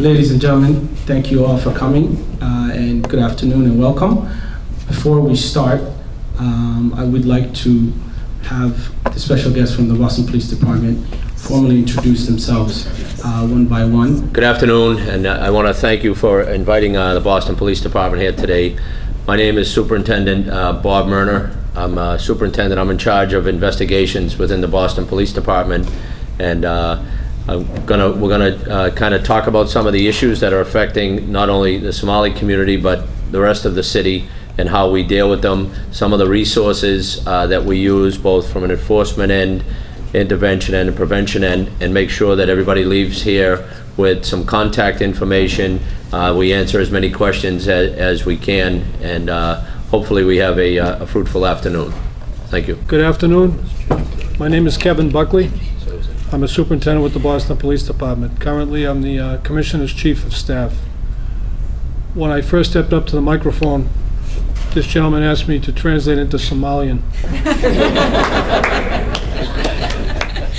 Ladies and gentlemen, thank you all for coming, and good afternoon and welcome. Before we start, I would like to have the special guests from the Boston Police Department formally introduce themselves one by one. Good afternoon, and I want to thank you for inviting the Boston Police Department here today. My name is Superintendent Bob Murner. I'm Superintendent. I'm in charge of investigations within the Boston Police Department, and we're gonna kind of talk about some of the issues that are affecting not only the Somali community but the rest of the city and how we deal with them. Some of the resources that we use, both from an enforcement end, intervention end, and prevention end, and make sure that everybody leaves here with some contact information. We answer as many questions as we can, and hopefully we have a fruitful afternoon. Thank you. Good afternoon. My name is Kevin Buckley. I'm a superintendent with the Boston Police Department. Currently, I'm the Commissioner's Chief of Staff. When I first stepped up to the microphone, this gentleman asked me to translate into Somalian.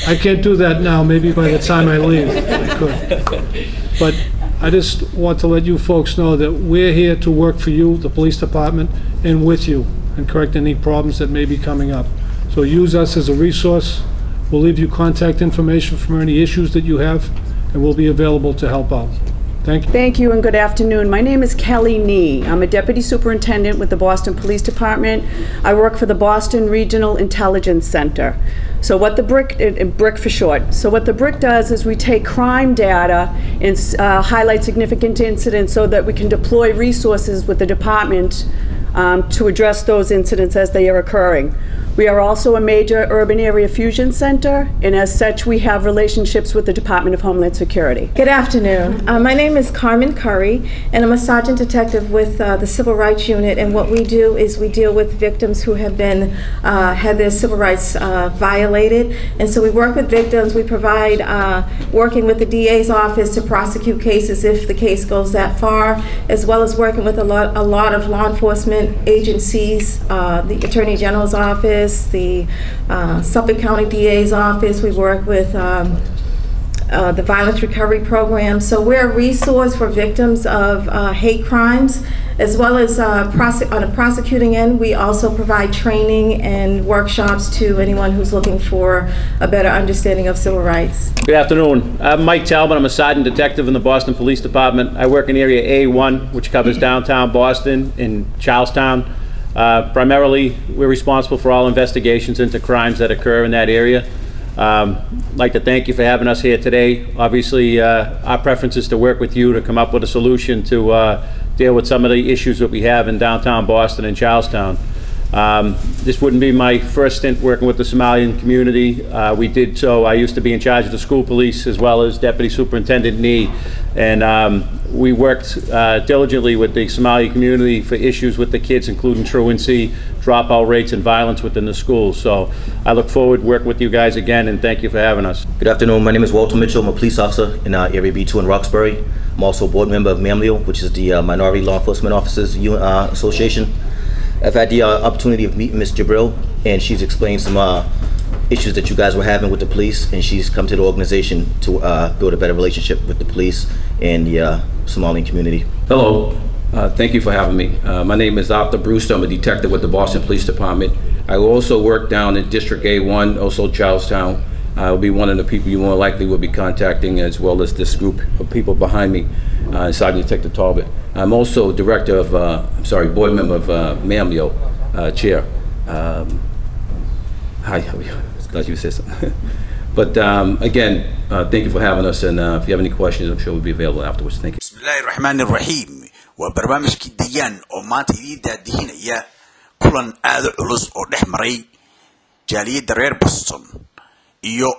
I can't do that now. Maybe by the time I leave, I could. But I just want to let you folks know that we're here to work for you, the police department, and with you, and correct any problems that may be coming up. So use us as a resource. We'll leave you contact information for any issues that you have, and we'll be available to help out. Thank you. Thank you and good afternoon. My name is Kelly Nee. I'm a Deputy Superintendent with the Boston Police Department. I work for the Boston Regional Intelligence Center. So what the BRIC for short. So what the BRIC does is we take crime data and highlight significant incidents so that we can deploy resources with the department to address those incidents as they are occurring. We are also a major urban area fusion center, and as such, we have relationships with the Department of Homeland Security. Good afternoon. My name is Carmen Curry, and I'm a sergeant detective with the Civil Rights Unit. And what we do is we deal with victims who have been had their civil rights violated. And so we work with victims. We provide working with the DA's office to prosecute cases if the case goes that far, as well as working with a lot of law enforcement agencies, the Attorney General's office, the Suffolk County DA's office. We work with the Violence Recovery Program. So we're a resource for victims of hate crimes, as well as on a prosecuting end. We also provide training and workshops to anyone who's looking for a better understanding of civil rights. Good afternoon. I'm Mike Talbot. I'm a sergeant detective in the Boston Police Department. I work in Area A1, which covers downtown Boston and Charlestown. Primarily, we're responsible for all investigations into crimes that occur in that area. I'd like to thank you for having us here today. Obviously, our preference is to work with you to come up with a solution to deal with some of the issues that we have in downtown Boston and Charlestown. This wouldn't be my first stint working with the Somalian community. I used to be in charge of the school police as well as Deputy Superintendent Nee, and we worked diligently with the Somali community for issues with the kids, including truancy, dropout rates, and violence within the schools. So I look forward to working with you guys again, and thank you for having us. Good afternoon. My name is Walter Mitchell. I'm a police officer in Area B2 in Roxbury. I'm also a board member of MAMLEO, which is the Minority Law Enforcement Officers Association. I've had the opportunity of meeting Ms. Jabril, and she's explained some issues that you guys were having with the police, and she's come to the organization to build a better relationship with the police and the Somalian community. Hello, thank you for having me. My name is Arthur Brewster. I'm a detective with the Boston Police Department. I also work down in District A1, also Charlestown. I'll be one of the people you more likely will be contacting, as well as this group of people behind me, Sergeant Detective Talbot. I'm also director of, board member of MAMLEO, chair. Hi, glad you said something. But again, thank you for having us, and if you have any questions, I'm sure we'll be available afterwards. Thank you. Bismillahirrahmanirrahim. وبرنامجك ديان أو ما تريد دهين يا كلن هذا علوس أو دحمري جالية رير بوسطن iyo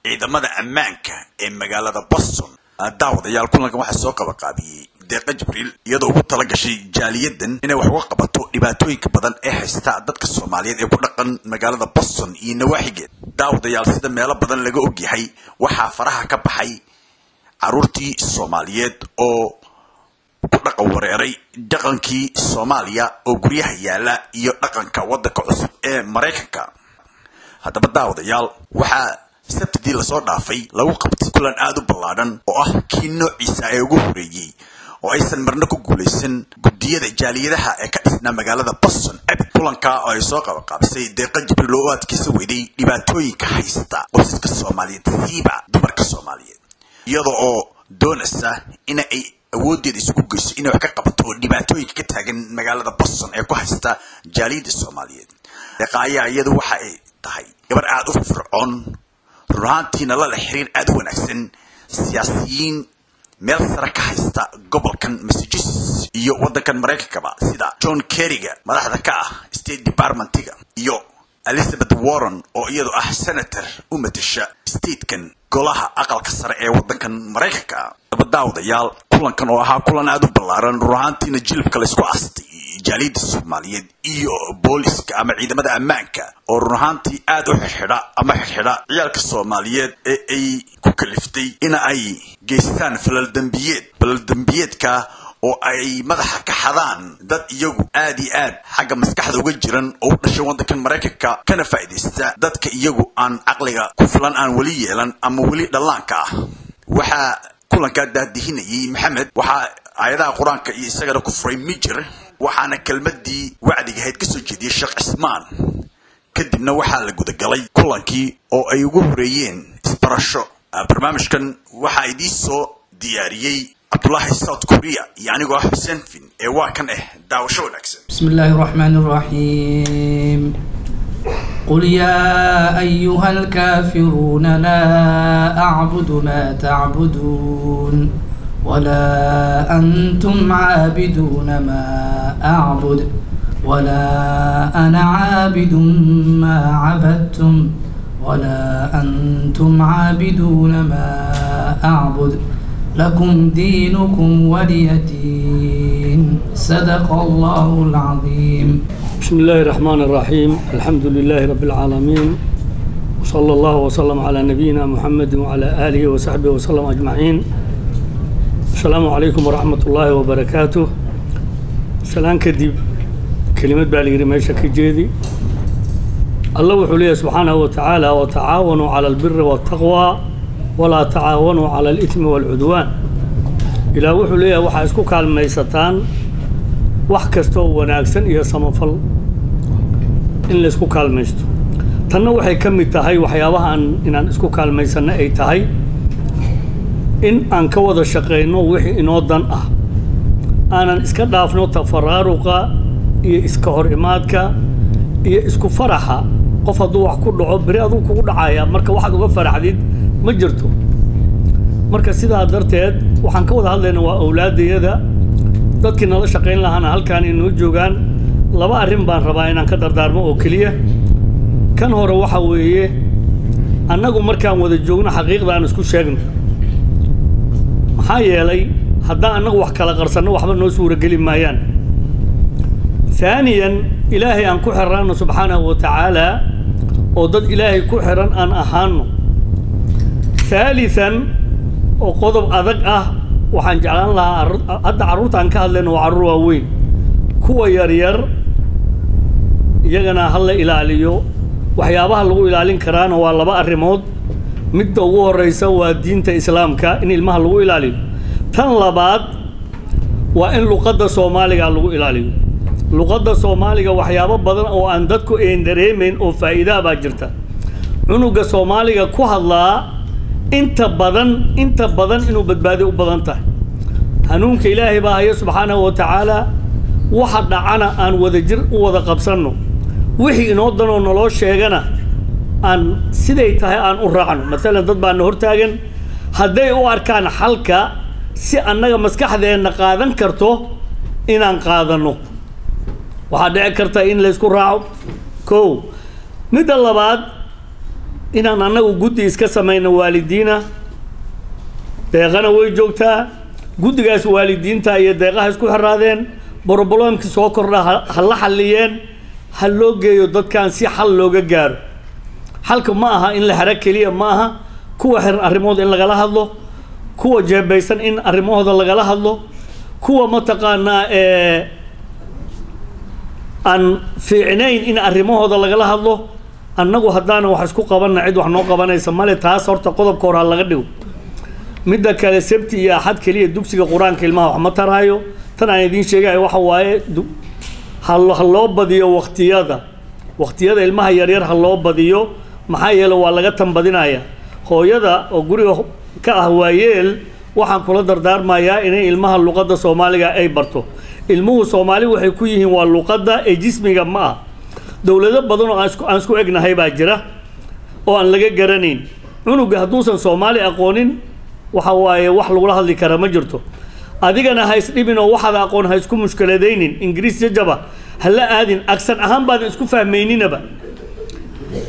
ciidamada ammaanka ee magaalada Boston daawadayaal kulanka waxa soo qabaqaabiyay deeqa Jibriil iyadoo ugu tala gashay jaaliyadan inay wax uga qabato dhibaatooyinka badan ee haysta dadka Soomaaliyeed ee ku dhaqan magaalada Boston iyo nawaaxigeed. Daawadayaal sida meelo badan laga og yahay waxa faraha ka baxay caruurtii Soomaaliyeed oo ku dhaqan wareeray dhaqankii Soomaaliya oo guryaha yaala iyo dhaqanka waddanka cusub ee Mareykanka. haddaba daawadayaal waxaa sabtidii la soo dhaafay lagu qabtay kulan aad u ballaaran oo ah kii noociisa ay ugu horeeyay oo aysan marna ku guuleysan gudiyada jaaliyadaha ee ka dhisnaa magaalada Boston kulanka oo ay soo qabanqaabisay deeqa Jibriil oo adkaysa weyday dhibaatooyinka haysta qoysaska Soomaaliyeed siiba dumarka Soomaaliyeed iyadoo oo doonaysa in ay awoodeeda isugu geyso inay wax ka qabato dhibaatooyinka ka taagan magaalada Boston ee ku haysta jaaliyada Soomaaliyeed deeqaya iyadu waxa ay tahay gabar aad u fircoon runtiina la xiriir aad u wanaagsan siyaasiyiin meel sare ka haysta gobolkan Massachusetts iyo wadankan Mareykanka sida John Kerryga madaxda ka ah State Departmentiga iyo Elizabeth Warren oo iyadu ah senator u matasha statekan golaha aqalka sare ee wadankan Mareykanka dabadaawdayaal kulankan oo ahaa kulan aad u ballaaran runtiina jilibka la isku aastay jaaliyada Soomaaliyeed iyo booliska ama ciidamada ammaanka oo runtii aad u xidha ciyaalka Soomaaliyeed ee ay ku kaliftay in ay geystaan falal dambiyeedka oo ay madaxa ka xadaan dad iyagu aad iyo aad xagga maskaxda uga jiran oo u dhashay wadankan Mareykanka kana faa'iideysta dadka iyagu aan aqliga ku filan aan wali yeelan ama wali dhalaanka ah waxa kulanka daadihinayay Maxamed waxa aayadaha Quraanka iyo isagana ku furay mijir waxaana kelmadii wacdiga ahayd ka soo jeediyay Sheekh Ismaan kadibna waxaa la guda galay kulankii oo ay ugu horeeyeen isbarasho barnaamijkan waxa ay soo diyaariyay Abdullahi South Korea يعني هو حسين فين واكن داوشو نكسن بسم الله الرحمن الرحيم قل يا أيها الكافرون لا أعبد ما تعبدون ولا أنتم عابدون ما أعبد ولا أنا عابد ما عبدتم ولا أنتم عابدون ما أعبد لكم دينكم ولي دين صدق الله العظيم بسم الله الرحمن الرحيم الحمد لله رب العالمين وصلى الله وسلم على نبينا محمد وعلى آله وصحبه وسلم أجمعين السلام عليكم ورحمة الله وبركاته سلام كدب كلمة بالغير ماشا كجيدي الله وحليه سبحانه وتعالى وتعاونوا على البر والتقوى ولا تعاونوا على الإثم والعدوان إلى وحليه وحاسكو كالميستان وحكستو وناكسن إيا سمفل إن لسكو كالميستو تنو وحي كمي تهي وحيابها إن اسكو كالميسان أي تهي إن أنكوض الشقينو وحي إنو دان أنا اسكا دافنو تفرارقا إيا اسكا هرئماتكا إيا اسكو فرحا قفضو وحكو عبري أدو كو دعايا مركا واحد وفرح ديد ma jirto marka sidaa darteed waxaan ka wada hadlaynaa waa awlaadayada dadkii nala shaqayn lahaana halkaan inoo joogaan laba arrin baan rabaa inaan ka dardaarmo oo kaliya kan hore waxa weeye annagu markaan wada joogno xaqiiqda aan isku sheegno maxaa yeelay haddaan annagu wax kala qarsanno waxba noo suurageli maayaan ثانيا إلهي أن كحرانه سبحانه وتعالى ودد إلهي كحران أن أهانه ثالثا وقضب أذق وحن جعلان لها هذا عروت عن كهلن وعروا وين كوا يرير يجنا هلا إلى عليو وحيابها لو إلى علين كران والله بقى الرمود مد هو الرئيس ودين الإسلام كا إن المهل لو إلى عليه تنلبات وإن لقد الصومالي قال لو إلى عليه لقد الصومالي وحيابه بدن أو عندكوا إن دريمين أو فائدة باجرته عنق الصومالي كهلا انت بدن انه بدبادي وبدنته هنونك إلهي بها سبحانه وتعالى واحد دعانا ان ودجر وودا قبسنو وحي انو دنو نلو شيغنا ان سيدي تahay aan u raacno mesela dad baan hortaagan haday u arkaan xalka si annaga maskaxdeena qaadan karto inaan qaadano waxa dhici karta in la isku raaco ko mid labaad inaan annagu guddi iska sameeyno waalidiina deeqana way joogtaa guddigaas waalidiinta iyo deeqaha isku xiraadeen problemki soo kordha hal xaliyeen hal loo geeyo dadkan si xal looga gaaro xalka ma aha in la xara kaliya ma aha kuwa xir arrimood in laga hadlo kuwa jeebaysan in arrimahooda laga hadlo kuwa mataqaana aan fiicnayn in arrimahooda laga hadlo annagu haddaana wax isku qabanna cid wax noo qabanaysa male taas horta qodobka hore ha laga dhigo midda kale sabti iyo axad keliya dugsiga qur-aanka ilmaha wax ma taraayo tan aan idiin sheegayo waxa waaye ha loo badiyo waqtiyada ilmaha yaryar ha loo badiyo maxaa yeele waa laga tanbadinaya hooyada oo guriga ka ah waayeel waxaan kula dardaarmayaa inay ilmaha luqadda soomaaliga ay barto ilmuhu soomaali waxay ku yihiin waa luqadda ee jismiga ma ah dowlado badan oo aan isku egnahay baa jira oo aan laga garanayn cunuga hadduusan soomaali aqoonin waxa waaye wax lagula hadli kara ma jirto adigana ha isdhibin oo waxaad aqoon ha isku mushkiladaynin ingiriis jajaba ha la aadin aksan ahaan baadan isku fahmayninaba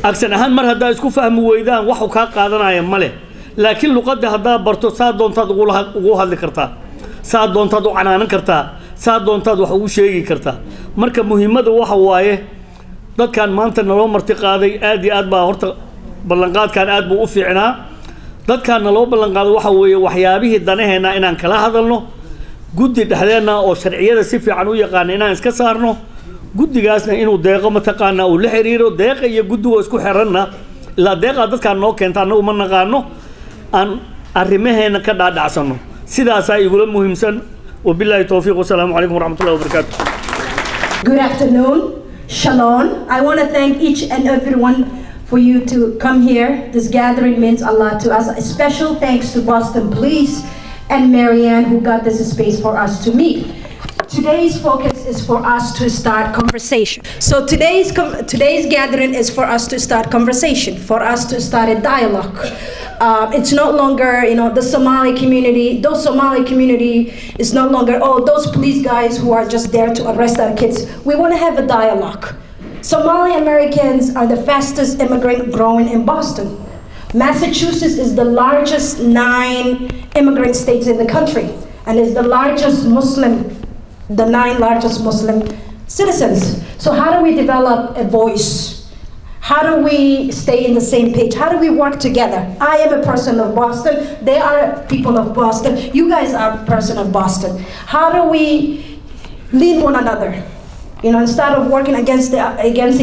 aksan ahaan mar haddaa isku fahmi weydaan waxu kaa qaadanaya male laakiin luqadda haddaa barto saa doontaad ugu hadli kartaa saa doontaad u canaanan kartaa saa doontaad wax ugu sheegi kartaa marka muhiimada waxa waaye dadkan maanta naloo marti qaaday aad iyo aad baa horta ballanqaadkan aad buu u fiicnaa dadkan naloo ballanqaaday waxa weeye waxyaabihii danaheenna inaan kala hadalno guddi dhexdeenna oo sharciyada si fiican u yaqaana inaan iska saarno guddigaasna inuu deeqo mataqaanaa uu la xiriiro deeqa iyo guddigoo isku xiranna ilaa deeqaa dadkaan noo keenta annagu ma naqaano aan arrimaheena ka dhaadhacsano sidaasaa igula muhiimsan wabilaahi towfiiq wasalaamu calaykum waraxmatullahi wabarakaatu. Good afternoon, Shalom. I want to thank each and everyone for you to come here. This gathering means a lot to us. A special thanks to Boston Police and Marianne who got this space for us to meet. Today's focus is for us to start conversation. So today's gathering is for us to start conversation, for us to start a dialogue. It's no longer, the Somali community, those Somali community is no longer, oh, those police guys who are just there to arrest our kids. We want to have a dialogue. Somali Americans are the fastest immigrant growing in Boston. Massachusetts is the largest 9 immigrant states in the country and is the the 9 largest Muslim citizens. So how do we develop a voice? How do we stay in the same page? How do we work together? I am a person of Boston. They are people of Boston. You guys are a person of Boston. How do we lead one another? Instead of working against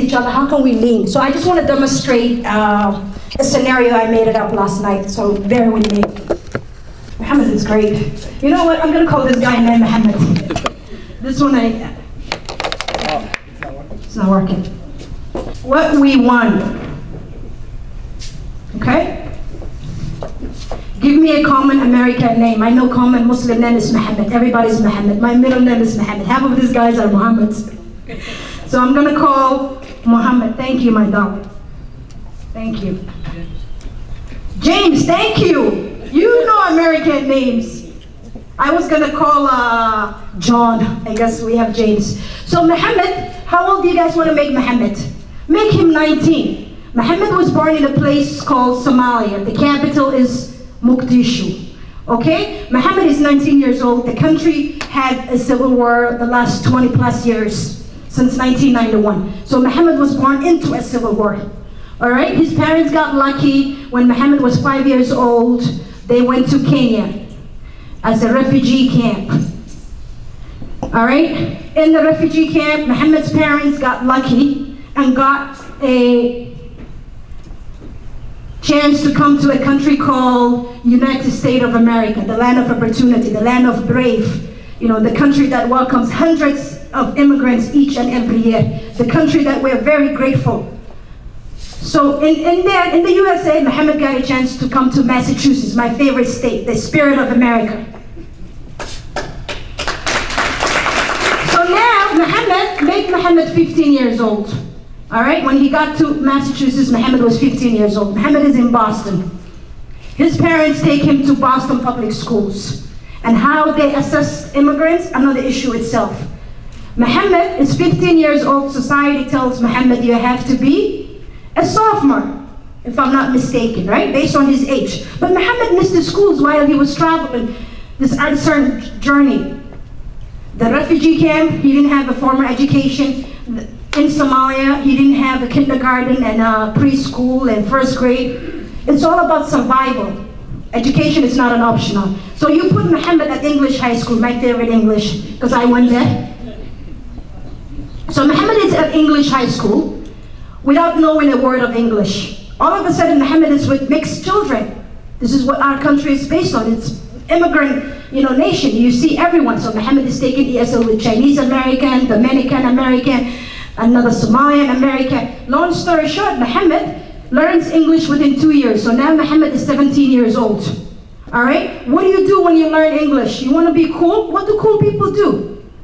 each other, how can we lean? So I just want to demonstrate a scenario. I made it up last night, so bear with me. Muhammad is great. You know what? I'm going to call this guy named Muhammad. This one, it's not working. What we want, okay? Give me a common American name. I know common Muslim name is Muhammad. Everybody's Muhammad. My middle name is Muhammad. Half of these guys are Muhammads. So I'm gonna call Muhammad. Thank you, my dog. Thank you. James, thank you. You know American names. I was gonna call John. I guess we have James. So Muhammad, how old do you guys want to make Muhammad? Make him 19. Muhammad was born in a place called Somalia. The capital is Mogadishu. Okay? Muhammad is 19 years old. The country had a civil war the last 20 plus years, since 1991. So Muhammad was born into a civil war. All right? His parents got lucky. When Muhammad was 5 years old, they went to Kenya as a refugee camp. All right? In the refugee camp, Muhammad's parents got lucky and got a chance to come to a country called United States of America, the land of opportunity, the land of brave, the country that welcomes hundreds of immigrants each and every year, the country that we're very grateful. So in the USA, Muhammad got a chance to come to Massachusetts, my favorite state, the spirit of America. So now, make Muhammad 15 years old. All right, when he got to Massachusetts, Muhammad was 15 years old. Muhammad is in Boston. His parents take him to Boston public schools. And how they assess immigrants, another issue itself. Muhammad is 15 years old. Society tells Muhammad you have to be a sophomore, if I'm not mistaken, right? Based on his age. But Muhammad missed the schools while he was traveling this uncertain journey. The refugee camp, he didn't have a formal education. In Somalia, he didn't have a kindergarten and a preschool and first grade. It's all about survival. Education is not an optional. So you put Muhammad at English high school, my favorite English, because I went there. So Muhammad is at English high school. without knowing a word of English. All of a sudden, Muhammad is with mixed children. This is what our country is based on. It's immigrant, nation. You see everyone. So Muhammad is taking ESL with Chinese American, Dominican American, another Somalian American. Long story short, Muhammad learns English within 2 years. So now Muhammad is 17 years old. All right? What do you do when you learn English? You want to be cool? What do cool people do?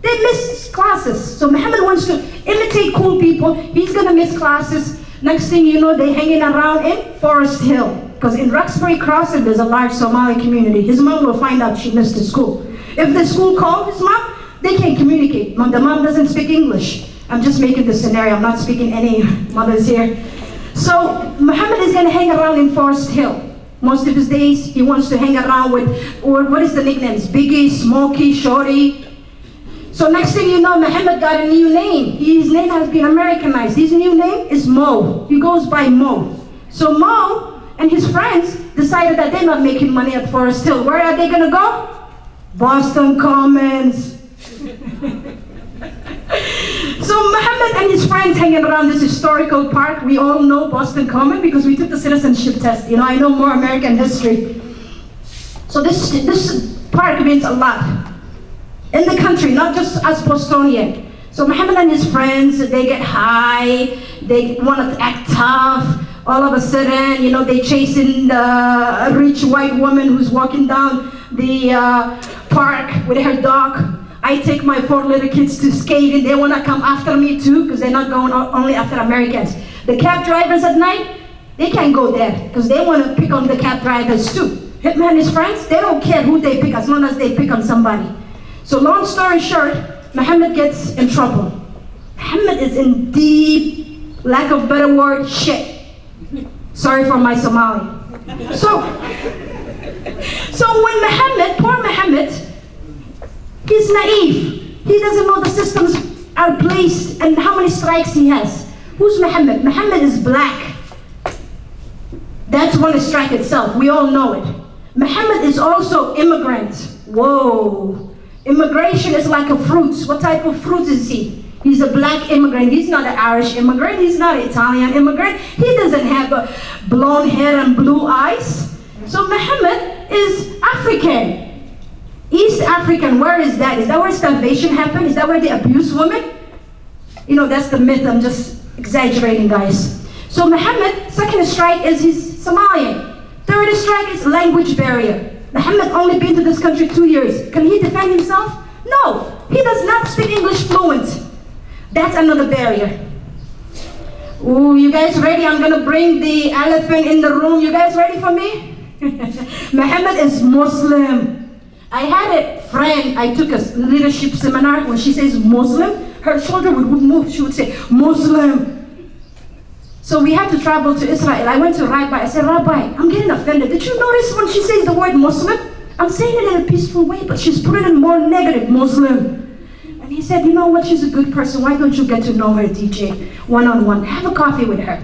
They miss classes. So Muhammad wants to imitate cool people. He's going to miss classes. Next thing you know, they're hanging around in Forest Hill. Because in Roxbury Crossing, there's a large Somali community. His mom will find out she missed the school. If the school called his mom, they can't communicate. The mom doesn't speak English. I'm just making the scenario. I'm not speaking any mothers here. So Muhammad is going to hang around in Forest Hill. Most of his days, he wants to hang around with, or what is the nicknames? Biggie, Smokey, Shorty. So next thing you know, Muhammad got a new name. His name has been Americanized. His new name is Mo. He goes by Mo. So Mo and his friends decided that they're not making money at Forest Hill. Where are they going to go? Boston Commons. So Muhammad and his friends hanging around this historical park. We all know Boston Common because we took the citizenship test. I know more American history. So this park means a lot in the country, not just as Bostonian. So Muhammad and his friends, they get high, they want to act tough. All of a sudden, they chasing the rich white woman who's walking down the park with her dog. I take my 4 little kids to skate and they want to come after me too because they're not going only after Americans. The cab drivers at night, they can't go there because they want to pick on the cab drivers too. Hitman and his friends, they don't care who they pick as long as they pick on somebody. So long story short, Muhammad gets in trouble. Muhammad is in deep, lack of better word, shit. Sorry for my Somali. So when Muhammad, poor Muhammad, he's naive. He doesn't know the systems are placed and how many strikes he has. Who's Muhammad? Muhammad is black. That's one strike itself. We all know it. Muhammad is also immigrant. Whoa. Immigration is like a fruit. What type of fruit is he? He's a black immigrant. He's not an Irish immigrant. He's not an Italian immigrant. He doesn't have a blonde hair and blue eyes. So Muhammad is African. East African, where is that? Is that where starvation happened? Is that where they abuse women? That's the myth. I'm just exaggerating, guys. So Muhammad, second strike is he's Somalian. Third strike is language barrier. Muhammad only been to this country 2 years. Can he defend himself? No. He does not speak English fluent. That's another barrier. Ooh, you guys ready? I'm gonna bring the elephant in the room. You guys ready for me? Muhammad is Muslim. I had a friend, I took a leadership seminar. When she says Muslim, her shoulder would move. She would say, Muslim. So we had to travel to Israel. I went to Rabbi. I said, Rabbi, I'm getting offended. Did you notice when she says the word Muslim? I'm saying it in a peaceful way, but she's putting in more negative, Muslim. And he said, you know what, she's a good person. Why don't you get to know her, DJ, one-on-one? Have a coffee with her.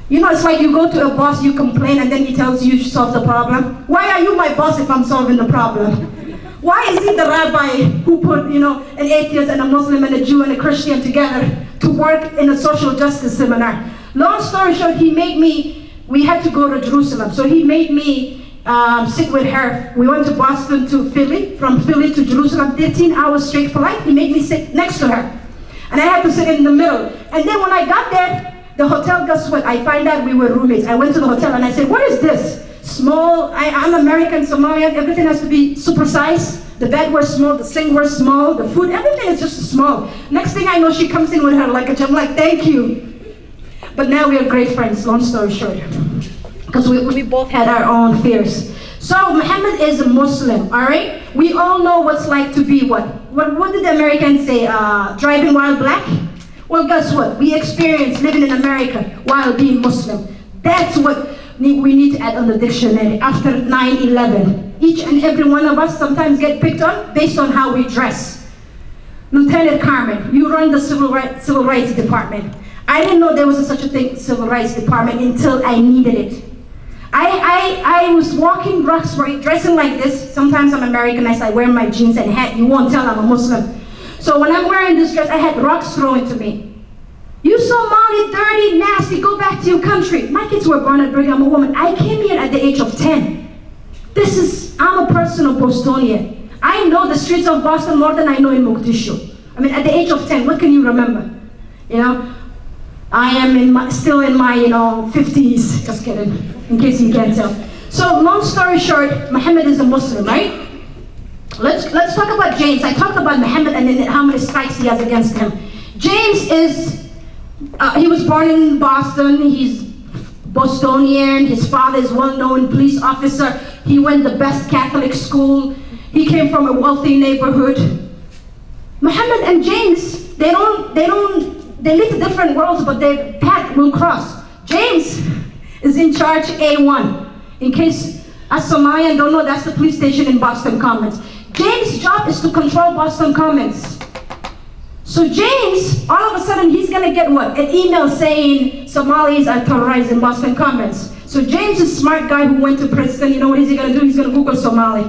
It's like you go to a boss, you complain, and then he tells you solve the problem. Why are you my boss if I'm solving the problem? Why is he the rabbi who put, an atheist and a Muslim and a Jew and a Christian together to work in a social justice seminar? Long story short, we had to go to Jerusalem, so he made me sit with her. We went to Boston to Philly, from Philly to Jerusalem, 13 hours straight flight. He made me sit next to her. And I had to sit in the middle. And then when I got there, the hotel, guess what? I find out we were roommates. I went to the hotel and I said, what is this? Small, I'm American, Somalian, everything has to be supersized. The bed was small, the sink was small, the food, everything is just small. Next thing I know, she comes in with her luggage. I'm like, thank you. But now we are great friends, long story short. Because we both had our own fears. So Muhammad is a Muslim, all right? We all know what's like to be what? What did the Americans say? Driving while black? Well, guess what? We experienced living in America while being Muslim. That's what we need to add on the dictionary after 9/11. Each and every one of us sometimes get picked on based on how we dress. Lieutenant Carmen, you run the Civil Rights Department. I didn't know there was such a thing, Civil Rights Department, until I needed it. I was walking Roxbury, dressing like this. Sometimes I'm Americanized, I wear my jeans and hat. You won't tell I'm a Muslim. So when I'm wearing this dress, I had rocks thrown to me. You Somali, dirty, nasty, go back to your country. My kids were born at Brigham. I'm a woman. I came here at the age of 10. I'm a personal Bostonian. I know the streets of Boston more than I know in Mogadishu. I mean, at the age of 10, what can you remember? You know, I am still in my, 50s, just kidding, in case you can't tell. So, long story short, Muhammad is a Muslim, right? Let's talk about James. I talked about Muhammad and then how many strikes he has against him. James is, he was born in Boston. He's Bostonian. His father is well-known police officer. He went the best Catholic school. He came from a wealthy neighborhood. Muhammad and James, they live in different worlds, but their path will cross. James is in charge A1. In case as Somalian don't know, that's the police station in Boston Commons. James' job is to control Boston Commons. So James, all of a sudden, he's gonna get what? An email saying Somalis are terrorized in Boston Commons. So James is a smart guy who went to Princeton. You know what is he gonna do? He's gonna Google Somali.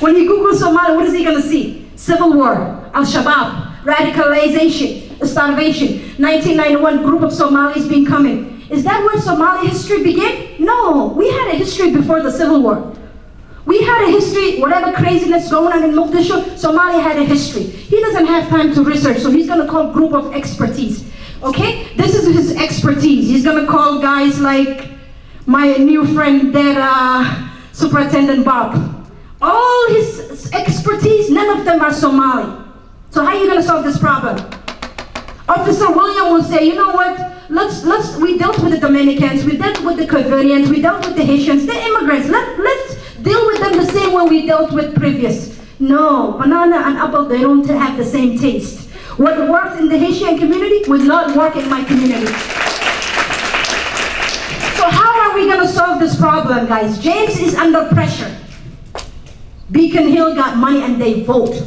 When he Googles Somali, what is he gonna see? Civil war, Al-Shabaab, radicalization, starvation, 1991 group of Somalis being coming. Is that where Somali history began? No, we had a history before the Civil War. We had a history, whatever craziness going on in Mogadishu, Somalia had a history. He doesn't have time to research, so he's gonna call group of expertise. Okay, this is his expertise. He's gonna call guys like my new friend there, Superintendent Bob. All his expertise, none of them are Somali. So how are you gonna solve this problem? Officer William will say, you know what? We dealt with the Dominicans, we dealt with the Covarians, we dealt with the Haitians, they're immigrants. Let's deal with them the same way we dealt with previous. No, banana and apple, they don't have the same taste. What worked in the Haitian community will not work in my community. So how are we gonna solve this problem, guys? James is under pressure. Beacon Hill got money and they vote.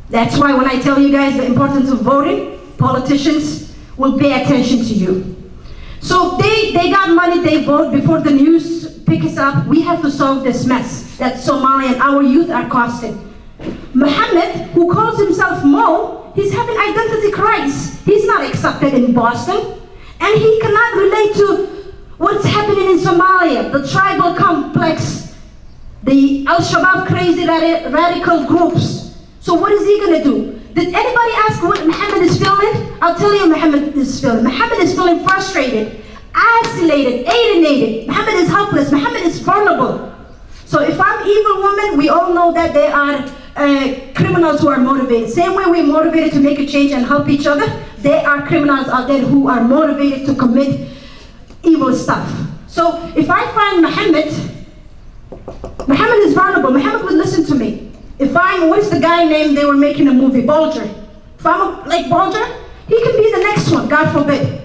That's why when I tell you guys the importance of voting, politicians will pay attention to you. So they got money, they vote. Before the news picks up, we have to solve this mess that Somalia and our youth are causing. Muhammad, who calls himself Mo, he's having identity crisis. He's not accepted in Boston, and he cannot relate to what's happening in Somalia, the tribal complex, the Al-Shabaab crazy radical groups. So what is he gonna do? Did anybody ask what Muhammad is feeling? I'll tell you Muhammad is feeling. Muhammad is feeling frustrated, isolated, alienated. Muhammad is helpless. Muhammad is vulnerable. So if I'm evil woman, we all know that they are criminals who are motivated. Same way we're motivated to make a change and help each other, there are criminals out there who are motivated to commit evil stuff. So if I find Muhammad is vulnerable. Muhammad would listen to me. If I'm, what's the guy name they were making a movie, Bulger? If I'm like Bulger, he can be the next one, God forbid.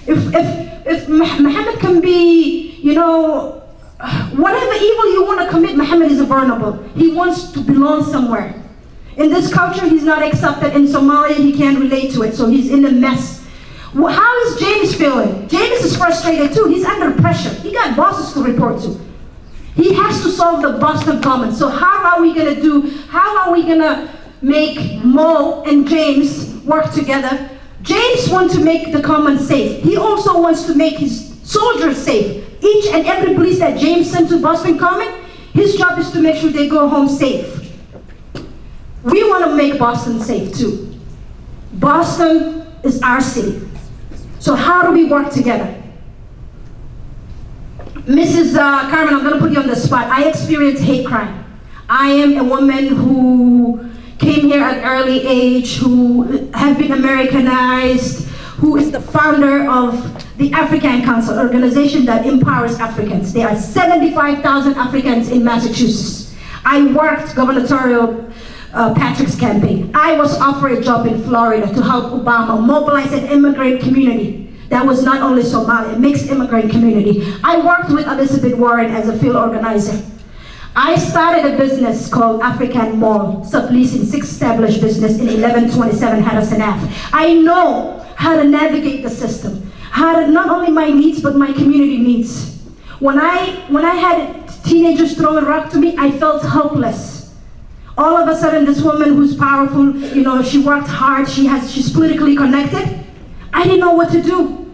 If Muhammad can be, whatever evil you want to commit, Muhammad is vulnerable. He wants to belong somewhere. In this culture, he's not accepted. In Somalia, he can't relate to it, so he's in a mess. Well, how is James feeling? James is frustrated too. He's under pressure. He got bosses to report to. He has to solve the Boston Commons. So how are we gonna make Mo and James work together? James wants to make the commons safe. He also wants to make his soldiers safe. Each and every police that James sent to Boston Common, his job is to make sure they go home safe. We want to make Boston safe too. Boston is our city. So how do we work together? Mrs. Carmen, I'm going to put you on the spot. I experienced hate crime. I am a woman who came here at an early age, who have been Americanized, who is the founder of the African Council, organization that empowers Africans. There are 75,000 Africans in Massachusetts. I worked gubernatorial Patrick's campaign. I was offered a job in Florida to help Obama mobilize an immigrant community that was not only Somali, a mixed immigrant community. I worked with Elizabeth Warren as a field organizer. I started a business called African Mall, subleasing 6 established business in 1127 Harrison Ave. I know how to navigate the system, how to not only my needs, but my community needs. When I had teenagers throwing rock to me, I felt helpless. All of a sudden, this woman who's powerful, she worked hard, she's politically connected, I didn't know what to do.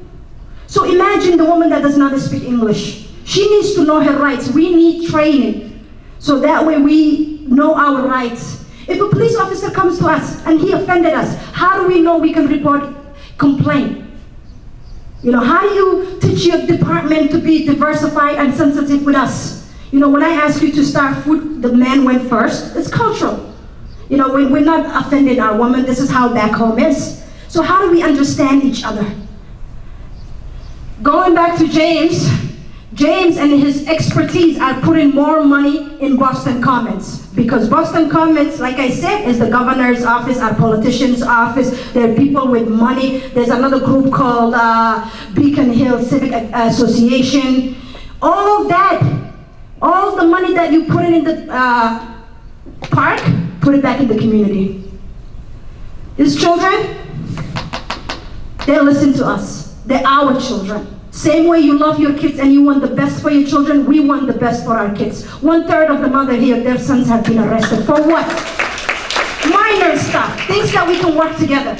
So imagine the woman that does not speak English. She needs to know her rights. We need training, so that way we know our rights. If a police officer comes to us and he offended us, how do we know we can report complaint? You know, how do you teach your department to be diversified and sensitive with us? You know, when I ask you to start food, the man went first. It's cultural. You know, we're not offending our women. This is how back home is. So how do we understand each other? Going back to James and his expertise are putting more money in Boston Commons, because Boston Commons, like I said, is the governor's office, our politician's office. There are people with money. There's another group called Beacon Hill Civic Association. All that, all the money that you put in the park, put it back in the community. These children, they listen to us. They're our children. Same way you love your kids and you want the best for your children, we want the best for our kids. 1/3 of the mother here, their sons have been arrested. For what? Minor stuff, things that we can work together.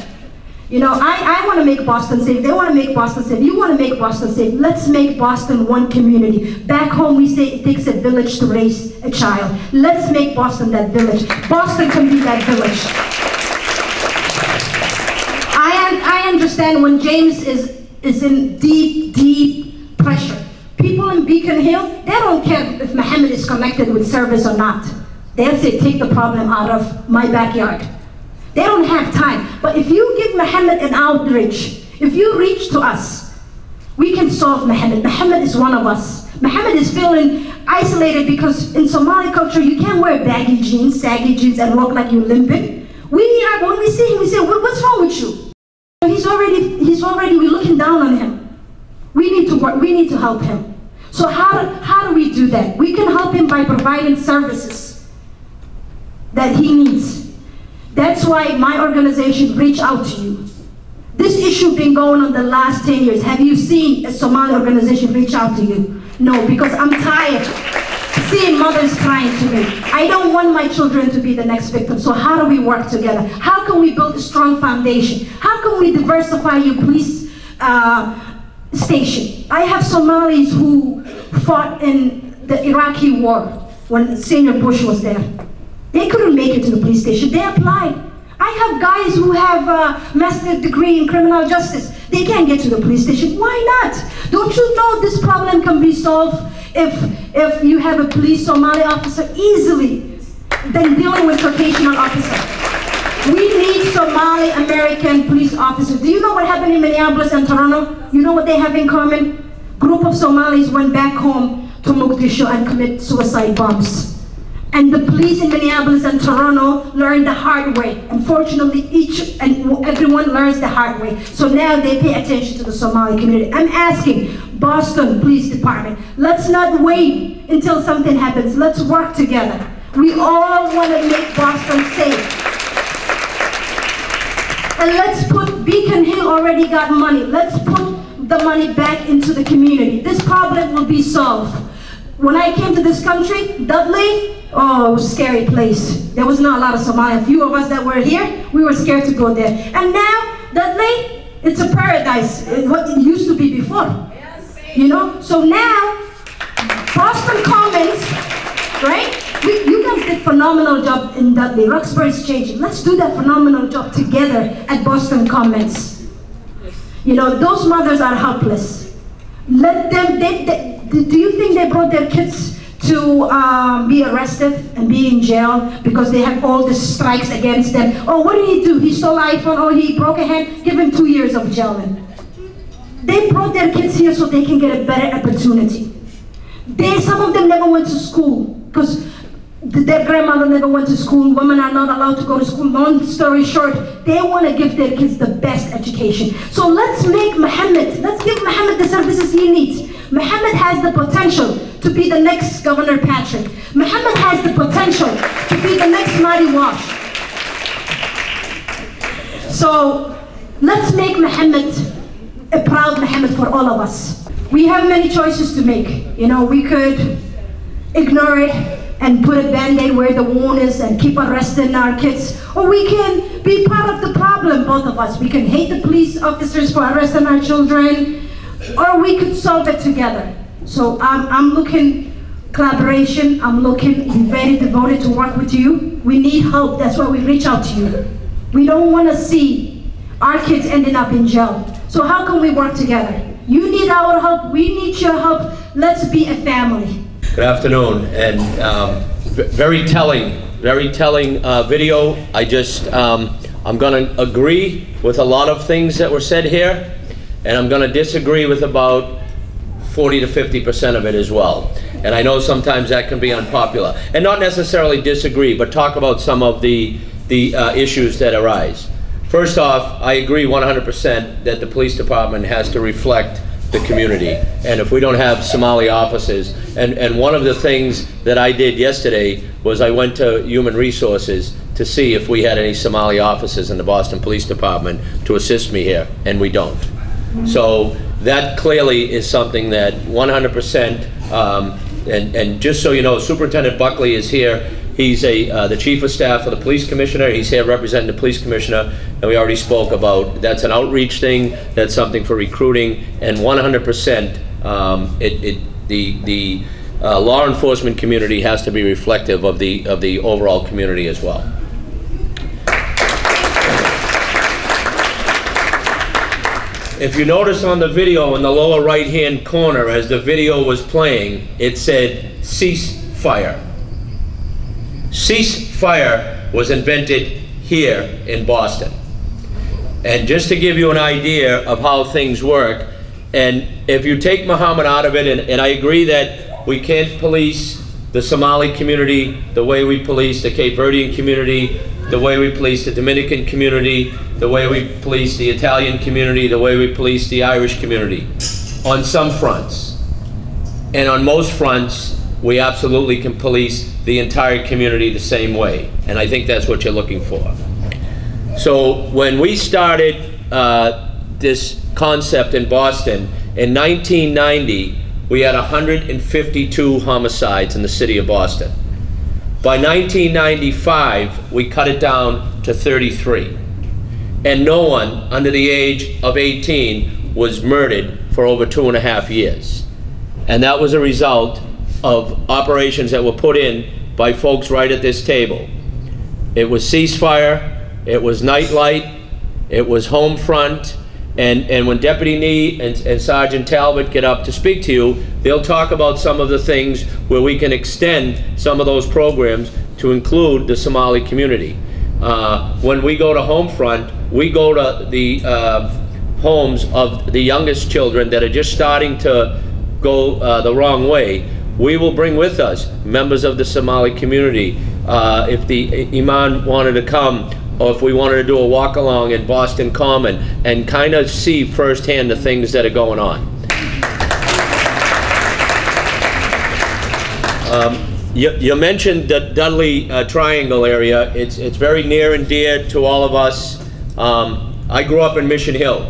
You know, I want to make Boston safe. They want to make Boston safe. You want to make Boston safe. Let's make Boston one community. Back home, we say it takes a village to raise a child. Let's make Boston that village. Boston can be that village. I understand when James is in deep pressure. People in Beacon Hill, they don't care if Mohammed is connected with service or not. They'll say, take the problem out of my backyard. They don't have time. But if you give Mohammed an outreach, if you reach to us, we can solve Mohammed. Mohammed is one of us. Mohammed is feeling isolated because in Somali culture, you can't wear baggy jeans, saggy jeans, and walk like you're limping. When we see him, we say, what's wrong with you? He's already, we're looking down on him. We need to work, we need to help him. So how do we do that? We can help him by providing services that he needs. That's why my organization reached out to you. This issue been going on the last 10 years. Have you seen a Somali organization reach out to you? No, because I'm tired seeing mothers crying to me. I don't want my children to be the next victim. So how do we work together? How can we build a strong foundation? How can we diversify your police station? I have Somalis who fought in the Iraqi war when Senior Bush was there. They couldn't make it to the police station. They applied. I have guys who have a master's degree in criminal justice. They can't get to the police station. Why not? Don't you know this problem can be solved if you have a police Somali officer easily than dealing with Caucasian officer? We need Somali American police officers. Do you know what happened in Minneapolis and Toronto? You know what they have in common? Group of Somalis went back home to Mogadishu and commit suicide bombs. And the police in Minneapolis and Toronto learned the hard way. Unfortunately, each and everyone learns the hard way. So now they pay attention to the Somali community. I'm asking Boston Police Department, let's not wait until something happens. Let's work together. We all want to make Boston safe. And let's put, Beacon Hill already got money. Let's put the money back into the community. This problem will be solved. When I came to this country, Dudley, oh, it was a scary place. There was not a lot of Somali. A few of us that were here, we were scared to go there. And now, Dudley, it's a paradise, what it used to be before. You know? So now, Boston Commons, right? You guys did a phenomenal job in Dudley. Roxbury's changing. Let's do that phenomenal job together at Boston Commons. You know, those mothers are helpless. Let them, do you think they brought their kids to be arrested and be in jail because they have all these strikes against them? Oh, what did he do? He stole an iPhone, or he broke a hand? Give him 2 years of jail then. They brought their kids here so they can get a better opportunity. Some of them never went to school because their grandmother never went to school. Women are not allowed to go to school. Long story short, they want to give their kids the best education. So let's make Mohammed, let's give Mohammed the services he needs. Mohammed has the potential to be the next Governor Patrick. Mohammed has the potential to be the next Marty Walsh. So let's make Mohammed a proud Mohammed for all of us. We have many choices to make. You know, we could ignore it and put a band-aid where the wound is and keep arresting our kids. Or we can be part of the problem, both of us. We can hate the police officers for arresting our children, or we could solve it together. So I'm looking collaboration. I'm looking very devoted to work with you. We need help. That's why we reach out to you. We don't want to see our kids ending up in jail. So how can we work together? You need our help. We need your help. Let's be a family. Good afternoon, and very telling video. I'm going to agree with a lot of things that were said here, and I'm going to disagree with about 40 to 50% of it as well. And I know sometimes that can be unpopular, and not necessarily disagree, but talk about some of the issues that arise. First off, I agree 100% that the police department has to reflect the community, and if we don't have Somali officers, and one of the things that I did yesterday was I went to Human Resources to see if we had any Somali officers in the Boston Police Department to assist me here, and we don't. So that clearly is something that 100%, and just so you know, Superintendent Buckley is here. He's the Chief of Staff of the Police Commissioner. He's here representing the Police Commissioner, and we already spoke about that's an outreach thing, that's something for recruiting, and 100% the law enforcement community has to be reflective of the overall community as well. If you notice on the video in the lower right-hand corner, as the video was playing, it said, "Cease fire." Cease fire was invented here in Boston. And just to give you an idea of how things work, and if you take Muhammad out of it, and I agree that we can't police the Somali community the way we police the Cape Verdean community, the way we police the Dominican community, the way we police the Italian community, the way we police the Irish community, on some fronts. And on most fronts, we absolutely can police the entire community the same way. And I think that's what you're looking for. So when we started this concept in Boston, in 1990, we had 152 homicides in the city of Boston. By 1995, we cut it down to 33. And no one under the age of 18 was murdered for over 2.5 years. And that was a result of operations that were put in by folks right at this table. It was ceasefire, it was nightlight, it was home front, and when Deputy Nee and Sergeant Talbot get up to speak to you, they'll talk about some of the things where we can extend some of those programs to include the Somali community. When we go to home front, we go to the homes of the youngest children that are just starting to go the wrong way. We will bring with us members of the Somali community. If the Imam wanted to come, or if we wanted to do a walk along in Boston Common and kind of see firsthand the things that are going on. You mentioned the Dudley Triangle area. It's very near and dear to all of us. I grew up in Mission Hill,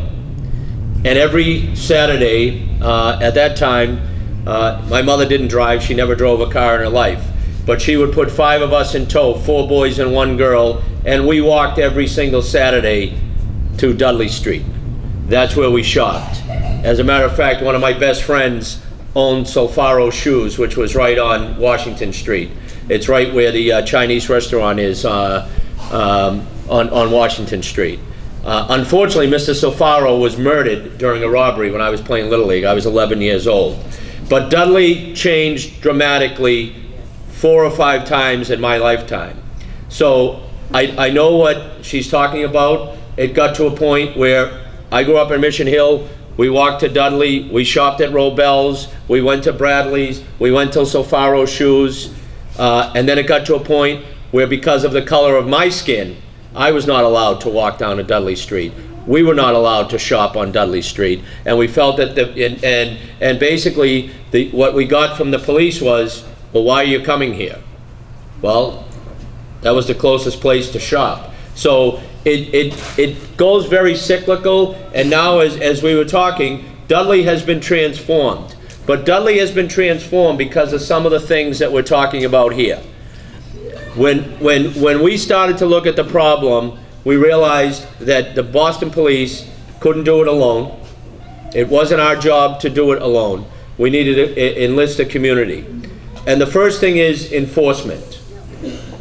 and every Saturday at that time, my mother didn't drive. She never drove a car in her life. But she would put 5 of us in tow, 4 boys and 1 girl, and we walked every single Saturday to Dudley Street. That's where we shopped. As a matter of fact, one of my best friends owned Solfaro Shoes, which was right on Washington Street. It's right where the Chinese restaurant is on Washington Street. Unfortunately, Mr. Solfaro was murdered during a robbery when I was playing Little League. I was 11 years old. But Dudley changed dramatically 4 or 5 times in my lifetime. So I know what she's talking about. It got to a point where I grew up in Mission Hill. We walked to Dudley, we shopped at Robel's, we went to Bradley's, we went to Solfaro Shoes, and then it got to a point where, because of the color of my skin, I was not allowed to walk down to Dudley Street. We were not allowed to shop on Dudley Street, and we felt that and basically what we got from the police was, well, why are you coming here? Well, that was the closest place to shop. So it goes very cyclical, and now as we were talking, Dudley has been transformed. But Dudley has been transformed because of some of the things that we're talking about here. When we started to look at the problem, we realized that the Boston Police couldn't do it alone. It wasn't our job to do it alone. We needed to enlist the community. And the first thing is enforcement.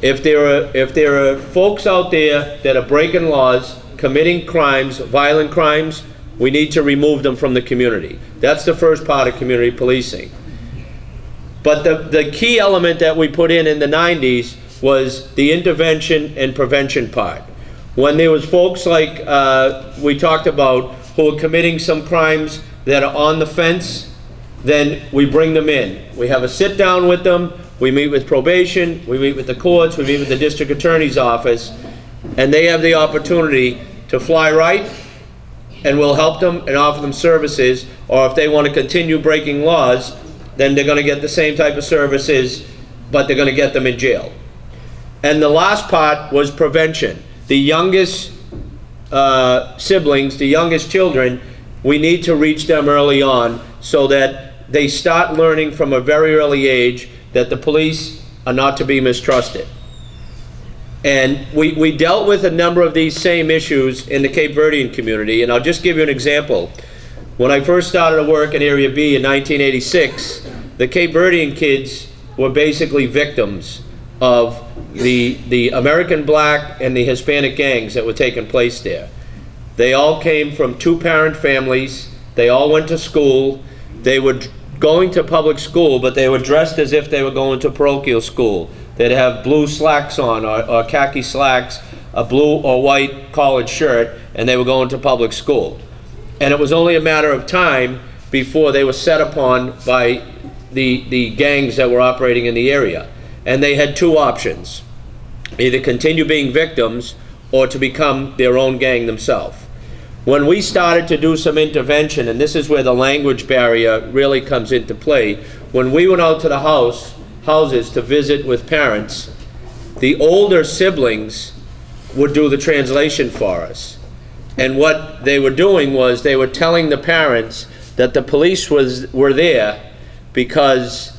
If there are folks out there that are breaking laws, committing crimes, violent crimes, we need to remove them from the community. That's the first part of community policing. But the key element that we put in the 90s was the intervention and prevention part. When there was folks like we talked about who are committing some crimes that are on the fence, then we bring them in. We have a sit down with them, we meet with probation, we meet with the courts, we meet with the district attorney's office, and they have the opportunity to fly right, and we'll help them and offer them services, or if they want to continue breaking laws, then they're going to get the same type of services, but they're going to get them in jail. And the last part was prevention. The youngest siblings, the youngest children, we need to reach them early on so that they start learning from a very early age that the police are not to be mistrusted. And we dealt with a number of these same issues in the Cape Verdean community, and I'll just give you an example. When I first started to work in Area B in 1986, the Cape Verdean kids were basically victims of the American black and the Hispanic gangs that were taking place there. They all came from two-parent families, they all went to school, they were going to public school, but they were dressed as if they were going to parochial school. They'd have blue slacks on, or khaki slacks, a blue or white collared shirt, and they were going to public school. And it was only a matter of time before they were set upon by the gangs that were operating in the area. And they had two options: either continue being victims or to become their own gang themselves. When we started to do some intervention, and this is where the language barrier really comes into play, when we went out to the houses to visit with parents, the older siblings would do the translation for us. And what they were doing was they were telling the parents that the police were there because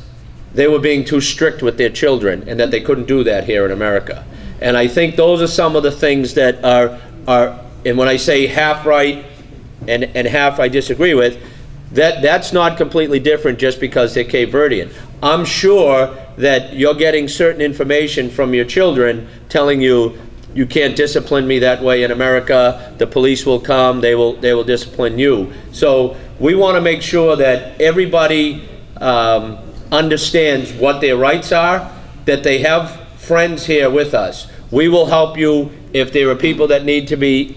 they were being too strict with their children and that they couldn't do that here in America. And I think those are some of the things that are and when I say half right and half I disagree with, that's not completely different just because they're Cape Verdean. I'm sure that you're getting certain information from your children telling you, you can't discipline me that way in America, the police will come, they will discipline you. So we want to make sure that everybody understands what their rights are, that they have friends here with us. We will help you if there are people that need to be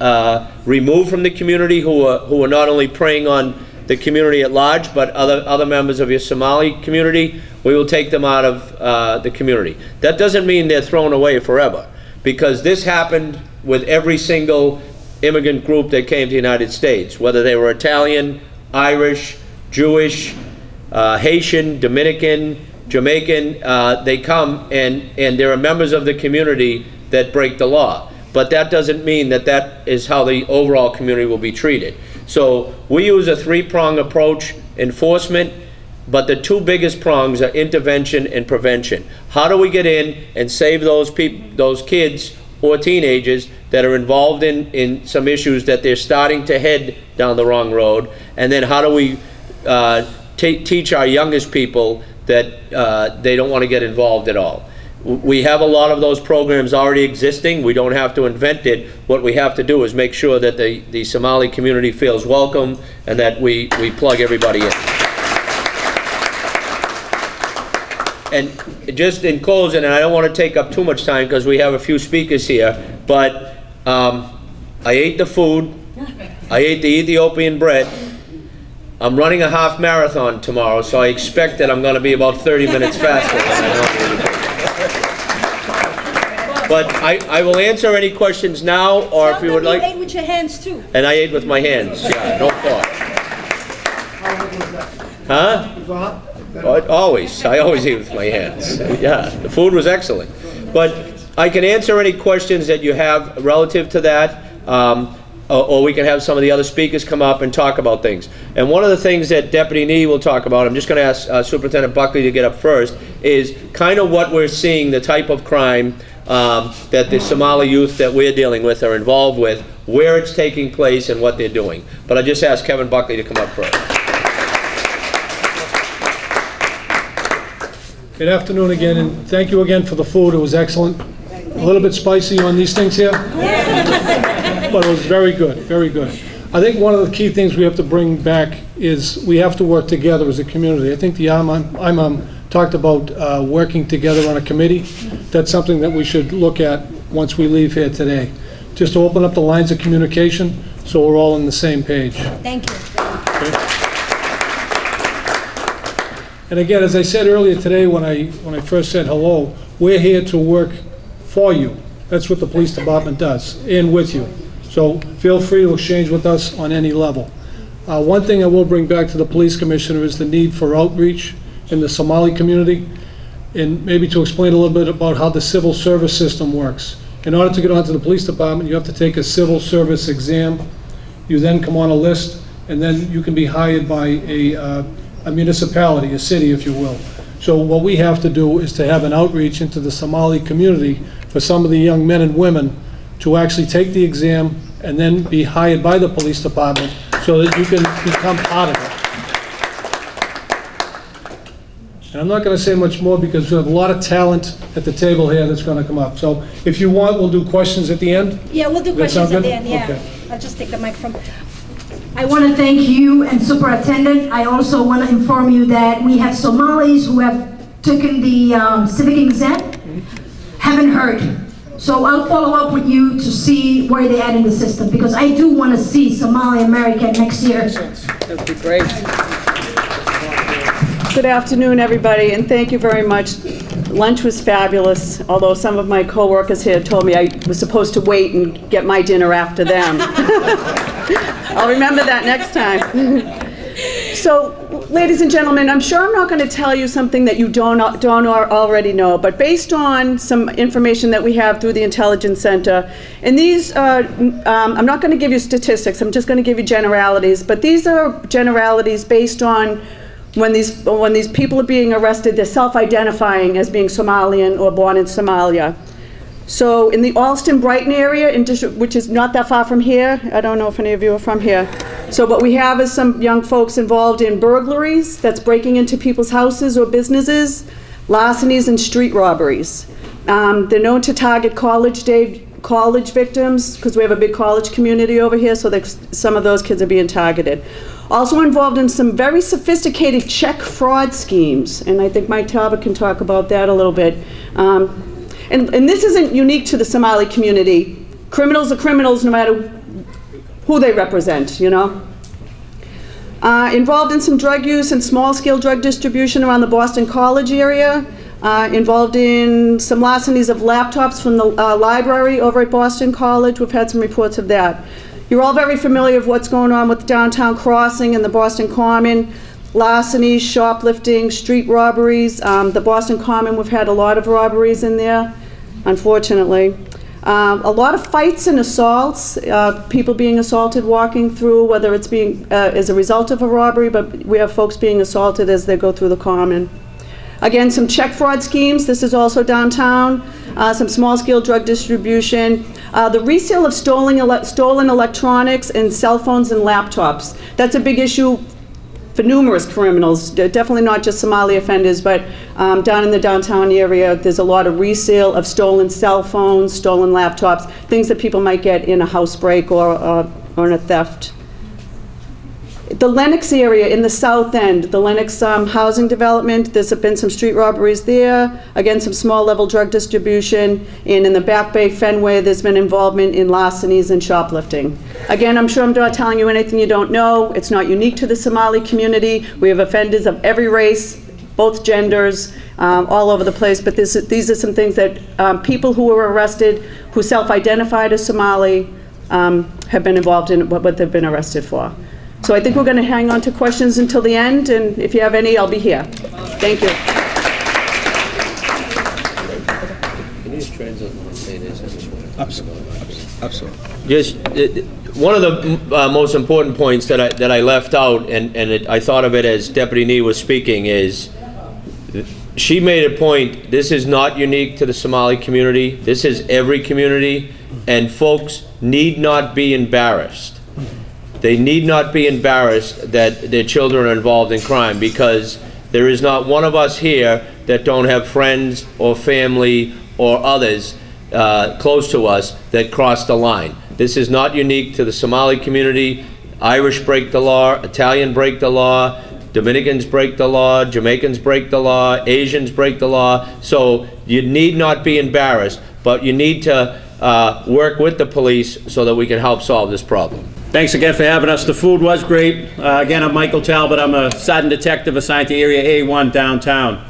removed from the community who are not only preying on the community at large, but other members of your Somali community. We will take them out of the community. That doesn't mean they're thrown away forever, because this happened with every single immigrant group that came to the United States, whether they were Italian, Irish, Jewish, Haitian, Dominican, Jamaican. They come and there are members of the community that break the law. But that doesn't mean that that is how the overall community will be treated. So we use a three-prong approach: enforcement, but the two biggest prongs are intervention and prevention. How do we get in and save those kids or teenagers that are involved in some issues that they're starting to head down the wrong road? And then how do we teach our youngest people that they don't want to get involved at all? We have a lot of those programs already existing. We don't have to invent it. What we have to do is make sure that the Somali community feels welcome and that we plug everybody in. And just in closing, and I don't want to take up too much time because we have a few speakers here, but I ate the food. I ate the Ethiopian bread. I'm running a half marathon tomorrow, so I expect that I'm going to be about 30 minutes faster than I normally do. But I will answer any questions now, or if you would like. You ate with your hands too. And I ate with my hands, yeah, no thought. Huh? Always. I always eat with my hands. Yeah, the food was excellent. But I can answer any questions that you have relative to that. or we can have some of the other speakers come up and talk about things. And one of the things that Deputy Nee will talk about, I'm just going to ask Superintendent Buckley to get up first, is kind of what we're seeing, the type of crime that the Somali youth that we're dealing with are involved with, where it's taking place and what they're doing. But I just asked Kevin Buckley to come up first. Good afternoon again, and thank you again for the food. It was excellent. A little bit spicy on these things here, but it was very good, very good. I think one of the key things we have to bring back is we have to work together as a community. I think the imam talked about working together on a committee. That's something that we should look at once we leave here today. Just to open up the lines of communication so we're all on the same page. Thank you. Okay. And again, as I said earlier today when I first said hello, we're here to work for you. That's what the police department does, and with you. So feel free to exchange with us on any level. One thing I will bring back to the police commissioner is the need for outreach in the Somali community, and maybe to explain a little bit about how the civil service system works. In order to get onto the police department, you have to take a civil service exam. You then come on a list, and then you can be hired by a municipality, a city, if you will. So what we have to do is to have an outreach into the Somali community for some of the young men and women to actually take the exam and then be hired by the police department so that you can become part of it. And I'm not going to say much more because we have a lot of talent at the table here that's going to come up. So if you want, we'll do questions at the end. Yeah, we'll do questions at the end, yeah. Okay. I'll just take the microphone. I want to thank you and Superintendent. I also want to inform you that we have Somalis who have taken the civic exam, haven't heard. So I'll follow up with you to see where they are in the system, because I do want to see Somali American next year. That'd be great. Good afternoon, everybody, and thank you very much. Lunch was fabulous, although some of my coworkers here told me I was supposed to wait and get my dinner after them. I'll remember that next time. So, ladies and gentlemen, I'm sure I'm not going to tell you something that you don't already know, but based on some information that we have through the Intelligence Center, and these I'm not going to give you statistics, I'm just going to give you generalities, but these are generalities based on when these people are being arrested, they're self-identifying as being Somalian or born in Somalia. So in the Alston-Brighton area, which is not that far from here, I don't know if any of you are from here. So what we have is some young folks involved in burglaries, that's breaking into people's houses or businesses, larcenies and street robberies. They're known to target college victims, because we have a big college community over here, so some of those kids are being targeted. Also involved in some very sophisticated check fraud schemes, and I think Mike Talbot can talk about that a little bit. And this isn't unique to the Somali community. Criminals are criminals no matter who they represent, you know. Involved in some drug use and small-scale drug distribution around the Boston College area. Involved in some larcenies of laptops from the library over at Boston College. We've had some reports of that. You're all very familiar with what's going on with Downtown Crossing and the Boston Common. Larcenies, shoplifting, street robberies. The Boston Common, we've had a lot of robberies in there, unfortunately. A lot of fights and assaults, people being assaulted walking through, whether it's being as a result of a robbery, but we have folks being assaulted as they go through the Common. Again, some check fraud schemes. This is also downtown. Some small-scale drug distribution. The resale of stolen electronics and cell phones and laptops. That's a big issue for numerous criminals, definitely not just Somali offenders, but down in the downtown area, there's a lot of resale of stolen cell phones, stolen laptops, things that people might get in a house break or in a theft. The Lenox area in the south end, the Lenox housing development, there's been some street robberies there, again some small level drug distribution, and in the Back Bay Fenway there's been involvement in larcenies and shoplifting. Again, I'm sure I'm not telling you anything you don't know. It's not unique to the Somali community. We have offenders of every race, both genders, all over the place, but these are some things that people who were arrested, who self-identified as Somali, have been involved in what they've been arrested for. So I think we're going to hang on to questions until the end, and if you have any, I'll be here. Thank you. Just one of the most important points that I left out, and I thought of it as Deputy Nee was speaking, is she made a point. This is not unique to the Somali community. This is every community, and folks need not be embarrassed. They need not be embarrassed that their children are involved in crime, because there is not one of us here that don't have friends or family or others close to us that cross the line. This is not unique to the Somali community. Irish break the law, Italian break the law, Dominicans break the law, Jamaicans break the law, Asians break the law. So you need not be embarrassed, but you need to work with the police so that we can help solve this problem. Thanks again for having us. The food was great. Again, I'm Michael Talbot. I'm a sergeant detective assigned to Area A1 downtown.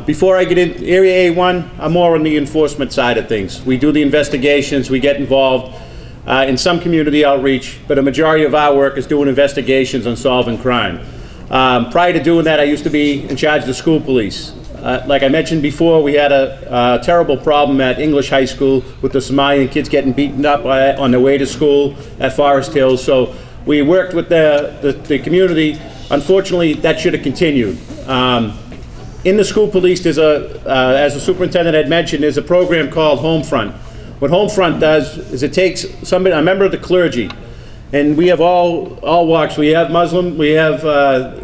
Before I get into Area A1, I'm more on the enforcement side of things. We do the investigations, we get involved in some community outreach, but a majority of our work is doing investigations on solving crime. Prior to doing that, I used to be in charge of the school police. Like I mentioned before, we had a terrible problem at English High School with the Somalian kids getting beaten up on their way to school at Forest Hills. So we worked with the community. Unfortunately, that should have continued. In the school police, there's as the superintendent had mentioned, there's a program called Homefront. What Homefront does is it takes somebody, a member of the clergy, and we have all walks. We have Muslim, we have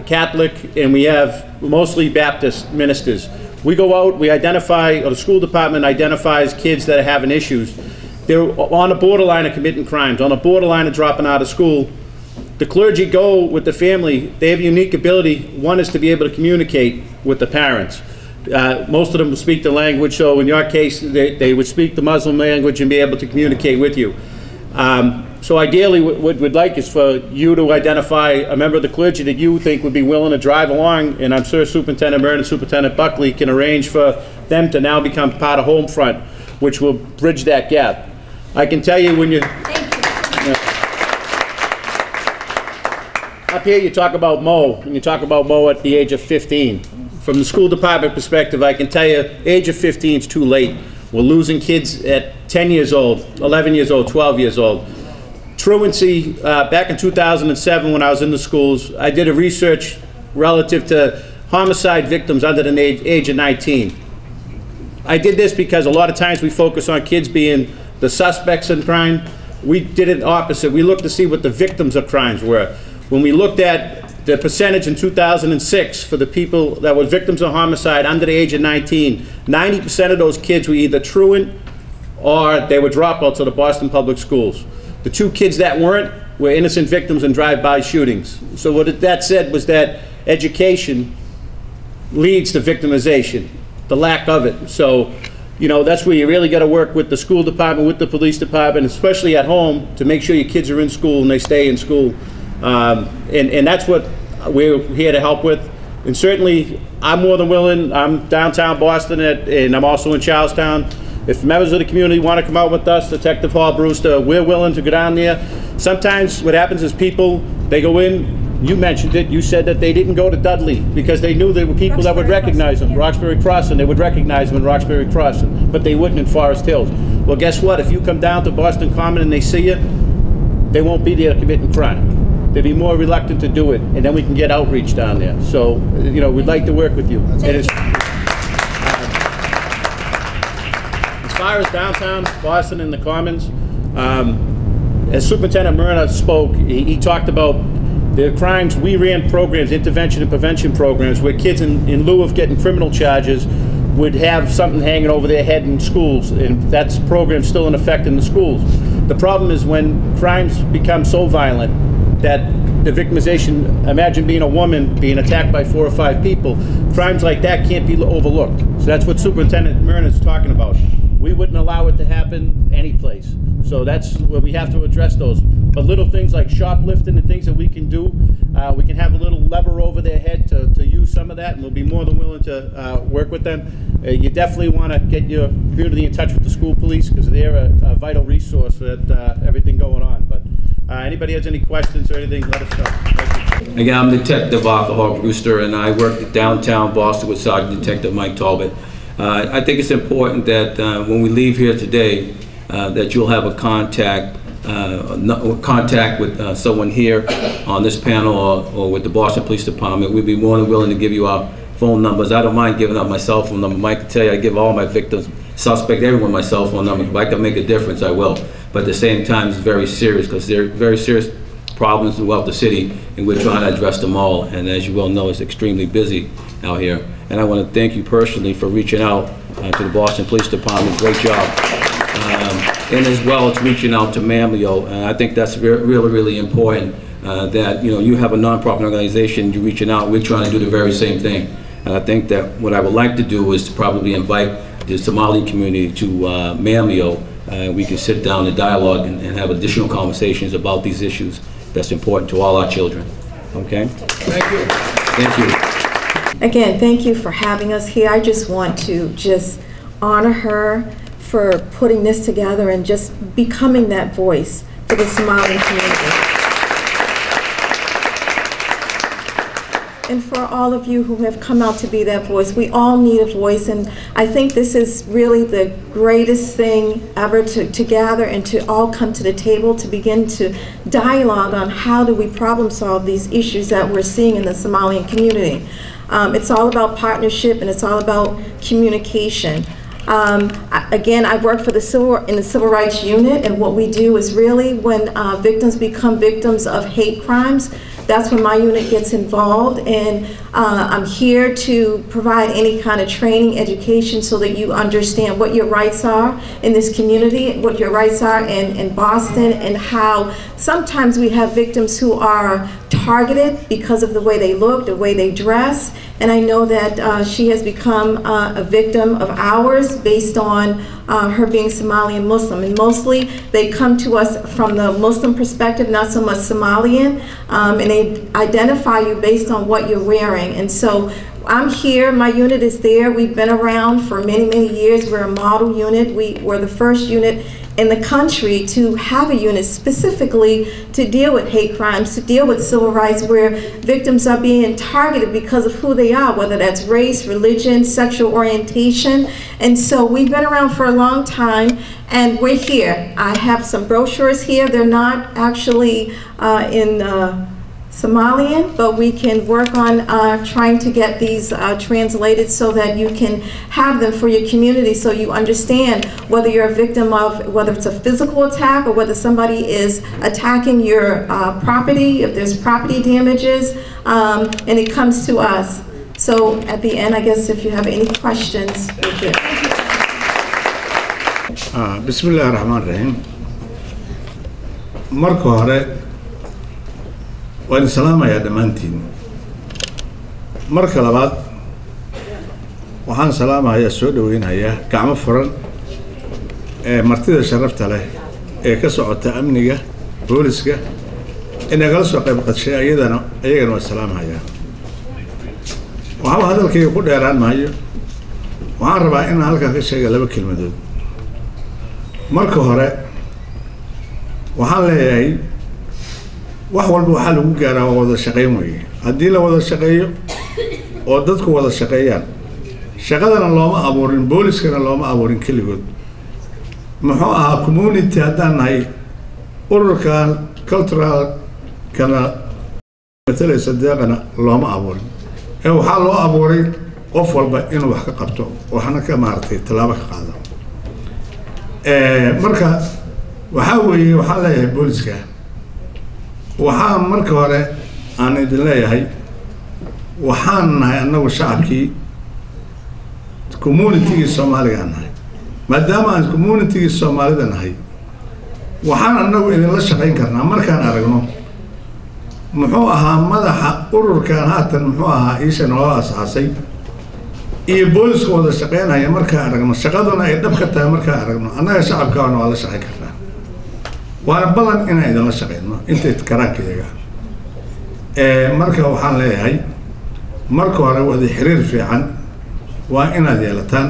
Catholic, and we have mostly Baptist ministers. We go out, we identify, or the school department identifies kids that are having issues. They're on the borderline of committing crimes, on the borderline of dropping out of school. The clergy go with the family. They have a unique ability. One is to be able to communicate with the parents. Most of them speak the language, so in your case, they would speak the Muslim language and be able to communicate with you. So ideally, what we'd like is for you to identify a member of the clergy that you think would be willing to drive along, and I'm sure Superintendent Murn and Superintendent Buckley can arrange for them to now become part of Homefront, which will bridge that gap. I can tell you when you... Up here you talk about Mo, and you talk about Mo at the age of 15. From the school department perspective, I can tell you, age of 15 is too late. We're losing kids at 10 years old, 11 years old, 12 years old. Truancy, back in 2007 when I was in the schools, I did a research relative to homicide victims under the age of 19. I did this because a lot of times we focus on kids being the suspects in crime. We did it opposite. We looked to see what the victims of crimes were. When we looked at the percentage in 2006 for the people that were victims of homicide under the age of 19, 90% of those kids were either truant or they were dropouts of the Boston Public Schools. The two kids that weren't were innocent victims in drive-by shootings. So what that said was that education leads to victimization, the lack of it. So, you know, that's where you really got to work with the school department, with the police department, especially at home, to make sure your kids are in school and they stay in school. And that's what we're here to help with. And certainly, I'm more than willing. I'm downtown Boston, and I'm also in Charlestown. If members of the community want to come out with us, Detective Hall Brewster, we're willing to go down there. Sometimes what happens is people, they go in, you mentioned it, you said that they didn't go to Dudley because they knew there were people that would recognize them, Roxbury Crossing, they would recognize them in Roxbury Crossing, but they wouldn't in Forest Hills. Well, guess what? If you come down to Boston Common and they see you, they won't be there committing crime. They'd be more reluctant to do it, and then we can get outreach down there. So, you know, we'd like to work with you. As far as downtown Boston and the Commons, as Superintendent Murna spoke, he talked about the crimes. We ran programs, intervention and prevention programs, where kids, in lieu of getting criminal charges, would have something hanging over their head in schools, and that's program still in effect in the schools. The problem is when crimes become so violent that the victimization, imagine being a woman being attacked by 4 or 5 people, crimes like that can't be overlooked. So that's what Superintendent Murna is talking about. We wouldn't allow it to happen any place. So that's where we have to address those. But little things like shoplifting and things that we can do, we can have a little lever over their head to use some of that, and we'll be more than willing to work with them. You definitely want to get your community in touch with the school police because they're a vital resource at everything going on. But anybody has any questions or anything, let us know. Again, I'm Detective Arthur Hall Brewster, and I work at downtown Boston with Sergeant Detective Mike Talbot. I think it's important that when we leave here today, that you'll have a contact contact with someone here on this panel or with the Boston Police Department, we'd be more than willing to give you our phone numbers. I don't mind giving up my cell phone number. Mike can tell you I give all my victims, suspect, everyone my cell phone number. If I can make a difference, I will. But at the same time, it's very serious because they're very serious problems throughout the city, and we're trying to address them all. And as you well know, it's extremely busy out here. And I want to thank you personally for reaching out to the Boston Police Department. Great job. And as well as reaching out to Mamleo. I think that's really, really important that, you know, you have a nonprofit organization, you're reaching out, we're trying to do the very same thing. And I think that what I would like to do is to probably invite the Somali community to Mamleo. We can sit down and dialogue and have additional conversations about these issues that's important to all our children. Okay? Thank you. Thank you. Again, thank you for having us here. I just want to honor her for putting this together and just becoming that voice for the Somali community. And for all of you who have come out to be that voice, we all need a voice, and I think this is really the greatest thing ever to gather and to all come to the table to begin to dialogue on how do we problem solve these issues that we're seeing in the Somalian community. It's all about partnership and it's all about communication. Again, I work for in the Civil Rights Unit, and what we do is really when victims become victims of hate crimes, that's when my unit gets involved, and I'm here to provide any kind of training, education, so that you understand what your rights are in this community, what your rights are in Boston, and how sometimes we have victims who are targeted because of the way they look, the way they dress, and I know that she has become a victim of ours based on her being Somali and Muslim. And mostly they come to us from the Muslim perspective, not so much Somalian, and they identify you based on what you're wearing. And so I'm here, my unit is there. We've been around for many, many years. We're a model unit. We're the first unit in the country to have a unit specifically to deal with hate crimes, to deal with civil rights, where victims are being targeted because of who they are, whether that's race, religion, sexual orientation. And so we've been around for a long time, and we're here. I have some brochures here. They're not actually in Somalian, but we can work on trying to get these translated so that you can have them for your community, so you understand whether you're a victim of, whether it's a physical attack or whether somebody is attacking your property, if there's property damages, and it comes to us. So at the end, I guess if you have any questions, we're here. Bismillah ar-Rahman ar-Rahim. Marka hore waan salaamayaa dhammaantiin. Marka labaad waxaan salaamayaa soo dhaweynayaa gacmo furan ee martida sharafta leh ee ka socota amniga booliska inay kala soo qayb qaadashay ayagana waa salaamayaa. Waxaan hadalkayga ku dheeraan maayo. Waxaan rabaa inaan halkaa ka sheega laba kelmadood. Marka hore waxaan leeyahay wax walba waxaa lagu gaaraa wada shaqayn weeye. Haddii la wada shaqeeyo oo dadku wada shaqeeyaan, shaqadana looma abuurin, booliskana looma abuurin keligood. Muxuu ahaa community haddaan nahay ururkan cultural kana matalaysa deeqana looma abuurin. Waxaa loo abuuray qof walba inuu wax ka qabto, waxna ka maartay talaabo ka qaado. Marka waxaa weeye waxaan leeyahay booliska. waxaan marka hore aan idin leeyahay waxaan nahay annagu shacabkii community-gii Soomaaliga nahay. Maadaama aan community-gii Soomaalida nahay, waxaan annagu idinla shaqayn karnaa markaan aragno muxuu ahaa madaxa ururkan haatan muxuu ahaa isha noo asaasay iyo booliska wada shaqaynaya markaan aragno, shaqaduna ay dhab ka tahay markaan aragno, annaga shacabkaana waa la shaqayn karnaa. waana balan inaan idinla shaqayno intay karaankayaga. Marka waxaan leeyahay marka hore wada xiriir fiican waa inaad yeelataan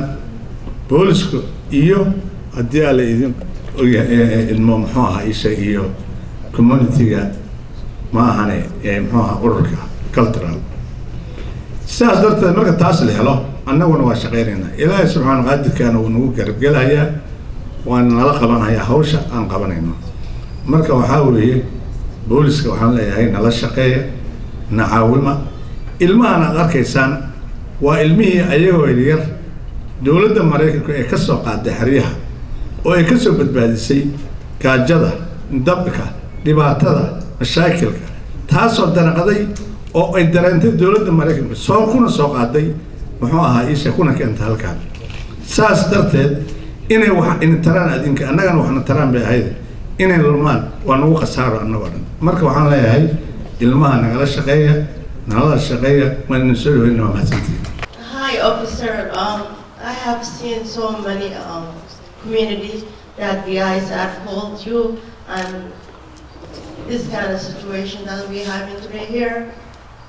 booliska iyo haddii aan la idin ilmo muxuu ahaa isha iyo community-ga ma ahane muxuu ahaa ururka cultural. sidaas darteed marka taas la helo annaguna waa shaqaynaynaa. Ilaahay subxaanahu qaadirkaana wuu nagu garabgelayaa, waana nala qabanayaa hawsha aan qabanayno. marka waxaa weeye booliska waxaan leeyahay nala shaqeeya na caawima ilmahan aad arkaysaan waa ilmihii ayagoo yar dowladda Mareykanka ee ka soo qaaday xeryaha oo ay ka soo badbaadisay gaajada dabka dhibaatada mashaakilka taasoo danaqaday oo ay dareentay dowladda Mareykanka kuna soo qaaday muxuu ahaa isha kuna keenta halkaan saas darteed inay wax in taraan adinka annagana waxna taraan bay ahayd inay lulmaan waa nagu qasaaro annagoo dhan marka waxaan leeyahay ilmaha nagala shaqeeya waan soo dhaweynaa mahadsantiin. Hi officer, I have seen so many communities that the guys have called you and this kind of situation that we have today here.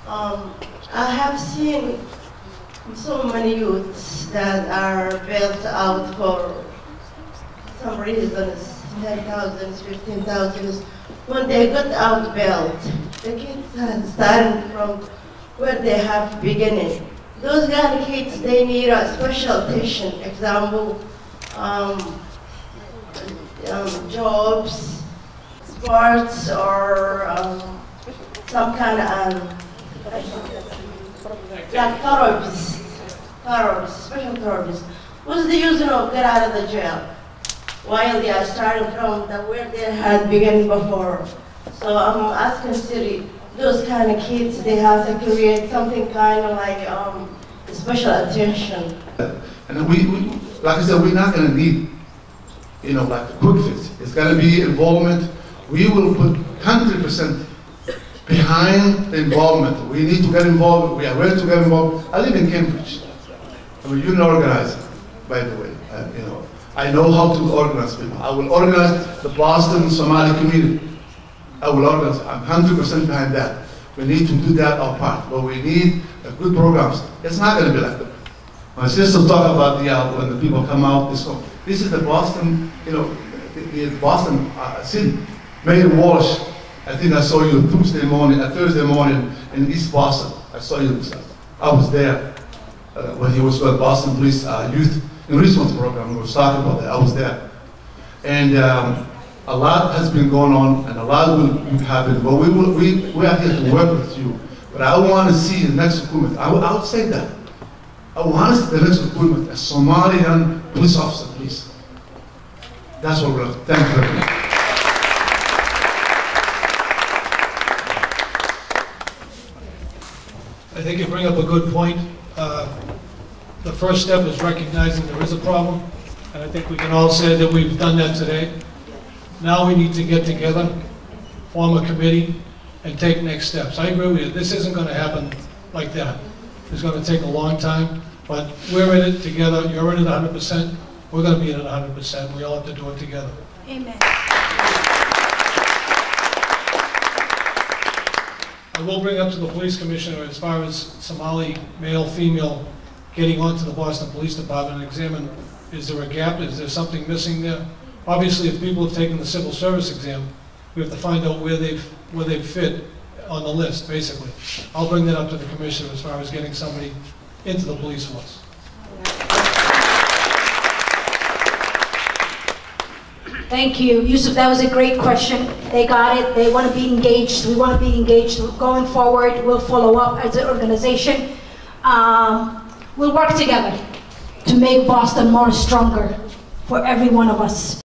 I have seen so many youths that are bailed out for some reasons, 10,000, 15,000. When they got out bailed, the kids had started from where they have beginning. Those kind of kids, they need a special attention. Example, jobs, sports, or some kind of like therapists, special therapists. What's the use of get out of the jail while they are starting from where they had begun before? So I'm asking city, those kind of kids, they have to create something kind of like special attention. And we like I said, we're not going to need, like a quick fix. It's going to be involvement. We will put 100% behind the involvement. We need to get involved. We are ready to get involved. I live in Cambridge. I'm a union organizer, by the way. I know how to organize people. I will organize the Boston Somali community. I will organize. I'm 100% behind that. We need to do that our part, but we need good programs. It's not going to be like that. My sister talked about when the people come out. This is the Boston, the Boston city. Mayor Walsh, I think I saw you Thursday morning in East Boston. I saw you. I was there when he was with Boston Police Youth Enrichment Program. We were talking about that. I was there, and a lot has been going on, and a lot will happen. But we are here to work with you. But I want to see the next recruitment. I would say that. I want to see the next recruitment a Somalian police officer, please. That's what we're. Thank you very much. I think you bring up a good point. The first step is recognizing there is a problem, and I think we can all say that we've done that today. Now we need to get together, form a committee, and take next steps. I agree with you. This isn't going to happen like that. It's going to take a long time, but we're in it together. You're in it 100%. We're going to be in it 100%. We all have to do it together. Amen. I will bring up to the police commissioner as far as Somali male, female getting onto the Boston Police Department and examine, is there a gap? Is there something missing there? Obviously, if people have taken the civil service exam, we have to find out where they've fit on the list, basically. I'll bring that up to the commissioner as far as getting somebody into the police force. Thank you, Yusuf. That was a great question. They got it. They want to be engaged. We want to be engaged. Going forward, we'll follow up as an organization. We'll work together to make Boston more stronger for every one of us.